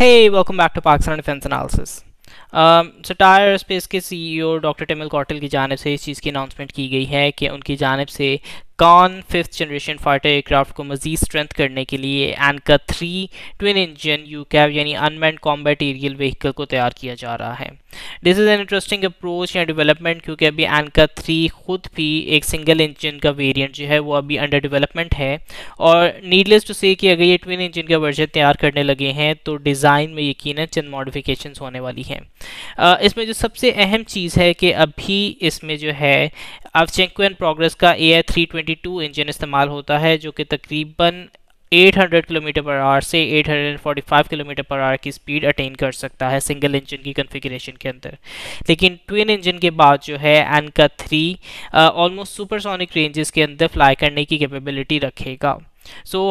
Hey, welcome back to Pakistan Defense Analysis. Tyre aerospace के CEO doctor टिमिल कॉटल की जानिब से इस चीज़ की अनाउंसमेंट की गई है कि उनकी जानिब से cone 5th generation fighter aircraft को मज़ीद स्ट्रेंथ करने के लिए एनका 3 ट्विन इंजन यूकैव यानी अनमैन्ड कॉम्बैट एरियल व्हीकल को तैयार किया जा रहा है। This is an interesting approach या डेवलपमेंट, क्योंकि अभी एनका 3 खुद भी एक सिंगल इंजन का वेरिएंट जो है वो अभी अंडर डेवलपमेंट है, और नीडलेस टू से कि अगर ये ट्विन इंजन का वर्जन तैयार करने लगे हैं तो डिज़ाइन में यकीनन चंद मॉडिफिकेशंस होने वाली हैं। इसमें जो सबसे अहम चीज़ है कि अभी इसमें जो है अवचेंको एंड प्रोग्रेस का AI-322 इंजन इस्तेमाल होता है, जो कि तकरीबन 800 किलोमीटर पर आवर से 845 किलोमीटर पर आवर की स्पीड अटेन कर सकता है सिंगल इंजन की कॉन्फ़िगरेशन के अंदर। लेकिन ट्विन इंजन के बाद जो है एनका 3 ऑलमोस्ट सुपरसोनिक रेंजेस के अंदर फ्लाई करने की कैपेबिलिटी रखेगा।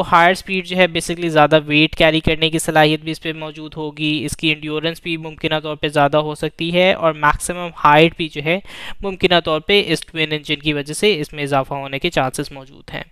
हायर स्पीड जो है बेसिकली ज़्यादा वेट कैरी करने की सलाहियत भी इस पर मौजूद होगी, इसकी इंड्योरेंस भी मुमकिन तौर पे ज़्यादा हो सकती है, और मैक्सिमम हाइट भी जो है मुमकिन तौर पे इस ट्विन इंजन की वजह से इसमें इजाफा होने के चांसेस मौजूद हैं।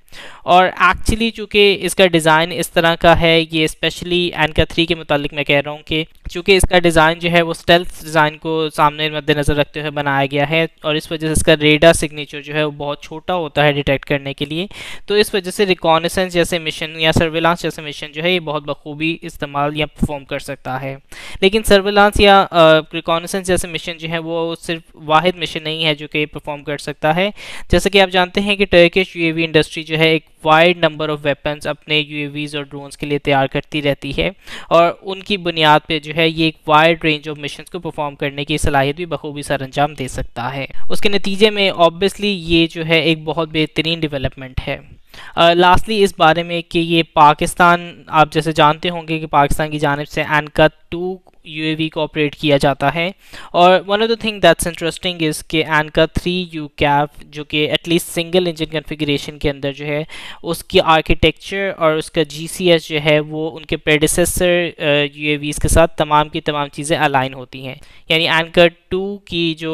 और एक्चुअली चूँकि इसका डिज़ाइन इस तरह का है, ये स्पेशली एनका 3 के मुतालिक मैं कह रहा हूँ कि चूँकि इसका डिज़ाइन जो है वो स्टेल्थ डिज़ाइन को सामने मद्देनज़र रखते हुए बनाया गया है, और इस वजह से इसका रेडार सिग्नेचर जो है वो बहुत छोटा होता है डिटेक्ट करने के लिए, तो इस वजह से रिकॉनेसेंस जैसे मिशन या सर्विलांस जैसे मिशन जो है ये बहुत बखूबी इस्तेमाल या परफॉर्म कर सकता है। लेकिन सर्विलांस या रिकॉनेसेंस जैसे मिशन जो है वो सिर्फ वाहिद मिशन नहीं है जो कि परफॉर्म कर सकता है। जैसे कि आप जानते हैं कि टर्किश यूएवी इंडस्ट्री जो है एक वाइड नंबर ऑफ वेपन्स अपने यूएवीज और ड्रोन्स के लिए तैयार करती रहती है, और उनकी बुनियाद पे जो है ये एक वाइड रेंज ऑफ मिशंस को परफॉर्म करने की सलाहियत भी बखूबी सर अंजाम दे सकता है। उसके नतीजे में ऑब्वियसली ये जो है एक बहुत बेहतरीन डेवलपमेंट है। लास्टली इस बारे में कि ये पाकिस्तान, आप जैसे जानते होंगे कि पाकिस्तान की जानिब से एनका 2 यूएवी को ऑपरेट किया जाता है, और one of the thing that's interesting is कि एनका 3 यूकैव जो कि एटलीस्ट सिंगल इंजन कॉन्फ़िगरेशन के अंदर जो है उसकी आर्किटेक्चर और उसका जीसीएस जो है वो उनके प्रेडिसेसर यूएवीज़ के साथ तमाम की तमाम चीज़ें अलाइन होती हैं। यानी एनका 2 की जो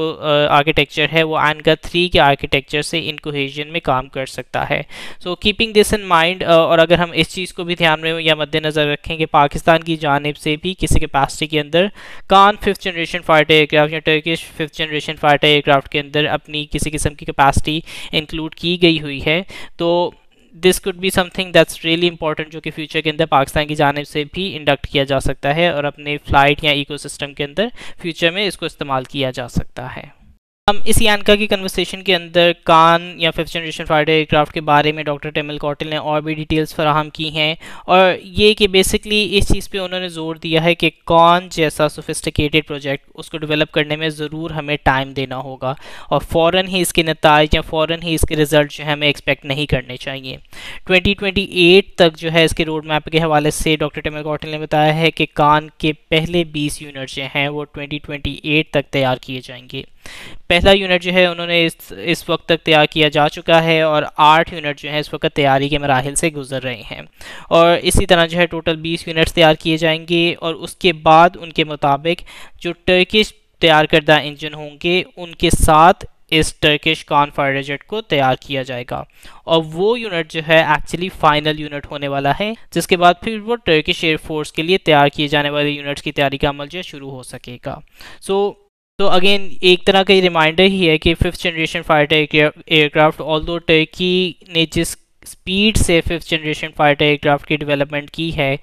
आर्किटेक्चर है वो एनका 3 के आर्किटेक्चर से इन कोहेजन में काम कर सकता है। So keeping this in mind, और अगर हम इस चीज़ को भी ध्यान में या मद्देनज़र रखें कि पाकिस्तान की जानिब से भी किसी कैपेसिटी के अंदर Kaan 5th generation fighter aircraft या Turkish 5th generation fighter aircraft के अंदर अपनी किसी किस्म की कैपेसिटी इंक्लूड की गई हुई है, तो this could be something that's really important, जो कि फ्यूचर के अंदर पाकिस्तान की जानिब से भी इंडक्ट किया जा सकता है और अपने फ्लाइट या इकोसिस्टम के अंदर फ्यूचर में इसको इस्तेमाल किया जा सकता है। हम इसी एनका की कन्वर्सेशन के अंदर कॉन या 5th जनरेशन फाइटर एयरक्राफ्ट के बारे में डॉक्टर टिमिल कॉटल ने और भी डिटेल्स फराहम की हैं, और ये कि बेसिकली इस चीज़ पे उन्होंने ज़ोर दिया है कि कॉन जैसा सोफिस्टिकेटेड प्रोजेक्ट उसको डेवलप करने में ज़रूर हमें टाइम देना होगा, और फ़ौरन ही इसके नताइज या फ़ौरन ही इसके रिज़ल्ट जो है हमें एक्सपेक्ट नहीं करने चाहिए। 2028 तक जो है इसके रोड मैप के हवाले से डॉक्टर टिमिल कॉटल ने बताया है कि कॉन के पहले 20 यूनिट जो हैं वो 2028 तक तैयार किए जाएंगे। पहला यूनिट जो है उन्होंने इस वक्त तक तैयार किया जा चुका है, और 8 यूनिट जो है इस वक्त तैयारी के मराहिल से गुजर रहे हैं, और इसी तरह जो है टोटल 20 यूनिट्स तैयार किए जाएंगे, और उसके बाद उनके मुताबिक जो टर्किश तैयार करदा इंजन होंगे उनके साथ इस टर्किश कॉन फाइटर जेट को तैयार किया जाएगा, और वो यूनिट जो है एक्चुअली फाइनल यूनिट होने वाला है, जिसके बाद फिर वो टर्किश एयरफोर्स के लिए तैयार किए जाने वाले यूनिट्स की तैयारी का अमल जो है शुरू हो सकेगा। तो अगेन एक तरह का ये रिमाइंडर ही है कि 5th generation fighter aircraft, although Turkey ने जिस स्पीड से 5th जनरेशन फाइटर एयरक्राफ्ट की डेवलपमेंट की है,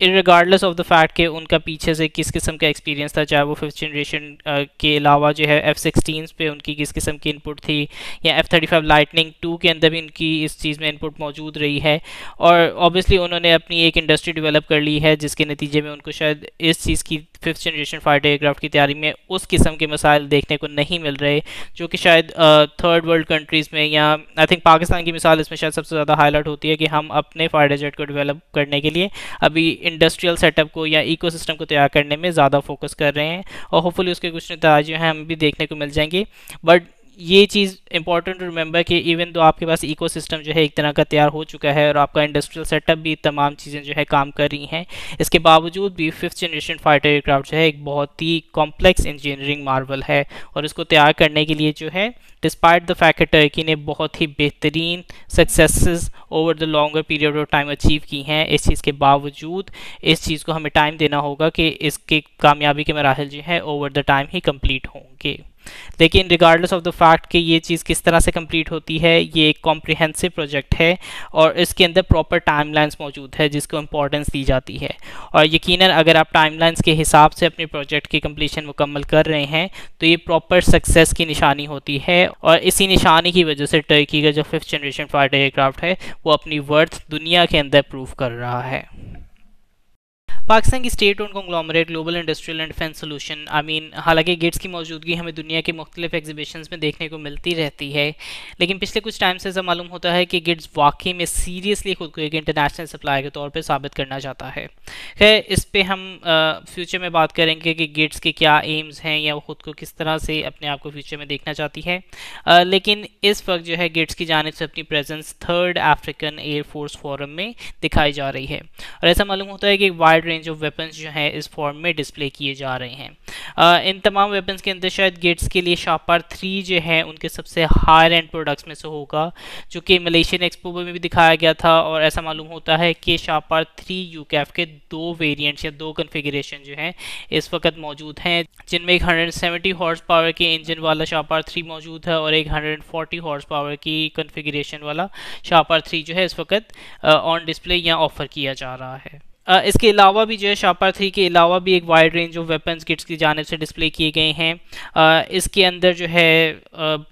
इरगार्डलेस ऑफ द फैक्ट कि उनका पीछे से किस किस्म का एक्सपीरियंस था, चाहे वो 5th जनरेशन के अलावा जो है F-16 पे उनकी किस किस्म की इनपुट थी, या F-35 लाइटनिंग 2 के अंदर भी उनकी इस चीज़ में इनपुट मौजूद रही है, और ऑब्वियसली उन्होंने अपनी एक इंडस्ट्री डेवलप कर ली है जिसके नतीजे में उनको शायद इस चीज़ की 5th जनरेशन फाइटर एयरक्राफ्ट की तैयारी में उस किस्म के मसाइल देखने को नहीं मिल रहे, जो कि शायद थर्ड वर्ल्ड कंट्रीज़ में, या आई थिंक पाकिस्तान की मिसाल इसमें शायद सबसे ज़्यादा हाईलाइट होती है कि हम अपने फाइटर जेट को डेवलप करने के लिए अभी इंडस्ट्रियल सेटअप को या इकोसिस्टम को तैयार करने में ज़्यादा फोकस कर रहे हैं, और होपफुली उसके कुछ नतीजे जो हैं हमें भी देखने को मिल जाएंगे। बट ये चीज़ इंपॉर्टेंट टू रिमेंबर कि इवन तो आपके पास इकोसिस्टम जो है एक तरह का तैयार हो चुका है और आपका इंडस्ट्रियल सेटअप भी तमाम चीज़ें जो है काम कर रही हैं, इसके बावजूद भी फिफ्थ जनरेशन फाइटर एयरक्राफ्ट जो है एक बहुत ही कॉम्प्लेक्स इंजीनियरिंग मार्वल है। और इसको तैयार करने के लिए जो है डिस्पाइट द फैक्ट कि टर्की ने बहुत ही बेहतरीन successes over the longer period of time achieve की हैं, इस चीज़ के बावजूद इस चीज़ को हमें टाइम देना होगा कि इसके कामयाबी के मराहल जो है over the time he complete होंगे। लेकिन रिगार्डलेस ऑफ द फैक्ट कि ये चीज़ किस तरह से कंप्लीट होती है, ये एक कॉम्प्रिहेंसिव प्रोजेक्ट है और इसके अंदर प्रॉपर टाइमलाइंस मौजूद है जिसको इम्पोर्टेंस दी जाती है। और यकीनन अगर आप टाइमलाइंस के हिसाब से अपने प्रोजेक्ट की कंप्लीशन मुकम्मल कर रहे हैं तो ये प्रॉपर सक्सेस की निशानी होती है और इसी निशानी की वजह से टर्की का जो फिफ्थ जनरेशन फाइटर एयरक्राफ्ट है वो अपनी वर्थ दुनिया के अंदर प्रूव कर रहा है। पाकिस्तान की state own conglomerate global industrial and defence solution हालांकि गेट्स की मौजूदगी हमें दुनिया के मुख्तलिफ एग्जीबिशंस में देखने को मिलती रहती है, लेकिन पिछले कुछ टाइम से ऐसा मालूम होता है कि गेट्स वाकई में सीरियसली खुद को एक इंटरनेशनल सप्लाई के तौर पर साबित करना चाहता है। खैर, इस पर हम फ्यूचर में बात करेंगे कि गेट्स के क्या एम्स हैं या वो खुद को किस तरह से अपने आप को फ्यूचर में देखना चाहती है। लेकिन इस वक्त जो है गेट्स की जानिब से अपनी presence third African air force forum में दिखाई जा रही है और ऐसा मालूम होता है कि एक वाइड रेंज ऑफ वेपन्स जो है इस फॉर्म में डिस्प्ले किए जा रहे हैं। इन तमाम वेपन्स के अंदर शायद गेट्स के लिए शापार 3 जो है उनके सबसे हायर एंड प्रोडक्ट्स में से होगा, जो कि मलेशियन एक्सपो में भी दिखाया गया था। और ऐसा मालूम होता है कि शापार 3 यूकैफ के 2 वेरिएंट्स या 2 कन्फिगरेशन जो हैं इस वक्त मौजूद हैं, जिनमें एक 170 हॉर्स पावर के इंजन वाला शापार 3 मौजूद है और एक 140 हॉर्स पावर की कन्फिगरेशन वाला शापार 3 जो है इस वक्त ऑन डिस्प्ले या ऑफर किया जा रहा है। इसके अलावा भी जो है शापार 3 के अलावा भी एक wide range of weapons kits की जानिब से डिस्प्ले किए गए हैं। इसके अंदर जो है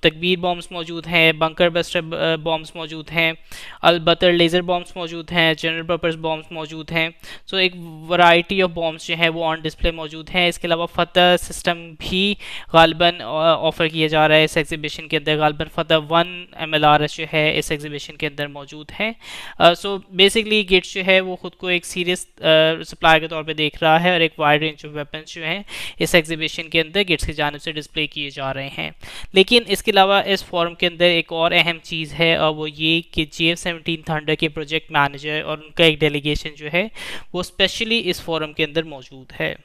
तकबीर बॉम्ब्स मौजूद हैं, बंकर बस्टर बॉम्ब्स मौजूद हैं, अलबतर लेज़र बॉम्ब्स मौजूद हैं, जनरल पर्पस बॉम्ब्स मौजूद हैं। सो एक वैरायटी ऑफ बॉम्ब्स जो है वो ऑन डिस्प्ले मौजूद हैं। इसके अलावा फतह सिस्टम भी गालबन ऑफर किया जा रहा है इस एग्जीबिशन के अंदर। गालबन फतह 1 MLRS जो है इस एग्जीबिशन के अंदर मौजूद है। सो बेसिकली गेट्स जो है वो खुद को एक सीरियस सप्लाई के तौर पे देख रहा है और एक वाइड रेंज ऑफ वेपन्स जो हैं इस एग्जीबिशन के अंदर गेट्स की जानिब से डिस्प्ले किए जा रहे हैं। लेकिन इसके अलावा इस फोरम के अंदर एक और अहम चीज़ है और वो ये कि JF-17 थंडर के प्रोजेक्ट मैनेजर और उनका एक डेलीगेशन जो है वो स्पेशली इस फोरम के अंदर मौजूद है।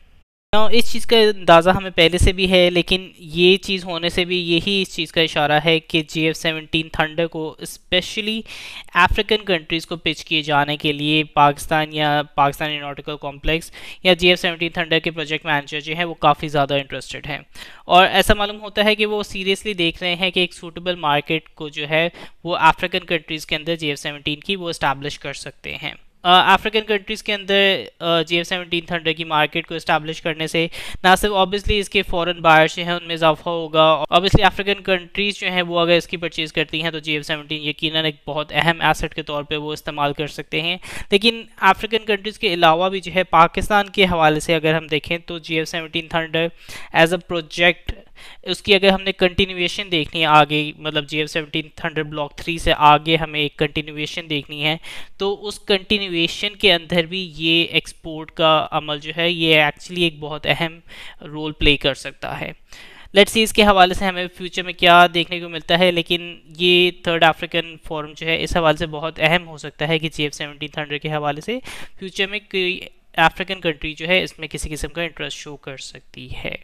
इस चीज़ का अंदाज़ा हमें पहले से भी है, लेकिन ये चीज़ होने से भी यही इस चीज़ का इशारा है कि JF-17 थंडर को स्पेशली अफ्रीकन कंट्रीज़ को पिच किए जाने के लिए पाकिस्तान या पाकिस्तान एरोनॉटिकल कॉम्प्लेक्स या JF-17 थंडर के प्रोजेक्ट मैनेजर जो है वो काफ़ी ज़्यादा इंटरेस्टेड हैं और ऐसा मालूम होता है कि वो सीरियसली देख रहे हैं कि एक सूटेबल मार्केट को जो है वो अफ्रीकन कंट्रीज़ के अंदर JF-17 की वो इस्टेब्लिश कर सकते हैं। अफ्रीकन कंट्रीज़ के अंदर JF-17 थंडर की मार्केट को इस्टेब्लिश करने से ना सिर्फ ऑब्वियसली इसके फॉरेन बायर्स जो हैं उनमें इजाफा होगा, ऑब्वियसली अफ्रीकन कंट्रीज़ जो हैं वो अगर इसकी परचेज़ करती हैं तो JF-17 यकीनन एक बहुत अहम एसेट के तौर पे वो इस्तेमाल कर सकते हैं। लेकिन अफ्रीकन कंट्रीज़ के अलावा भी जो है पाकिस्तान के हवाले से अगर हम देखें तो JF-17 thunder as a project उसकी अगर हमने कंटिन्यूएशन देखनी है आगे, मतलब JF-17 थंडर ब्लॉक 3 से आगे हमें एक कंटिन्यूएशन देखनी है तो उस कंटिन्यूएशन के अंदर भी ये एक्सपोर्ट का अमल जो है ये एक्चुअली एक बहुत अहम रोल प्ले कर सकता है। लेट्स सी इसके हवाले से हमें फ्यूचर में क्या देखने को मिलता है, लेकिन ये थर्ड अफ्रीकन फोरम जो है इस हवाले से बहुत अहम हो सकता है कि JF-17 थंडर के हवाले से फ्यूचर में कोई अफ्रीकन कंट्री जो है इसमें किसी किस्म का इंटरेस्ट शो कर सकती है।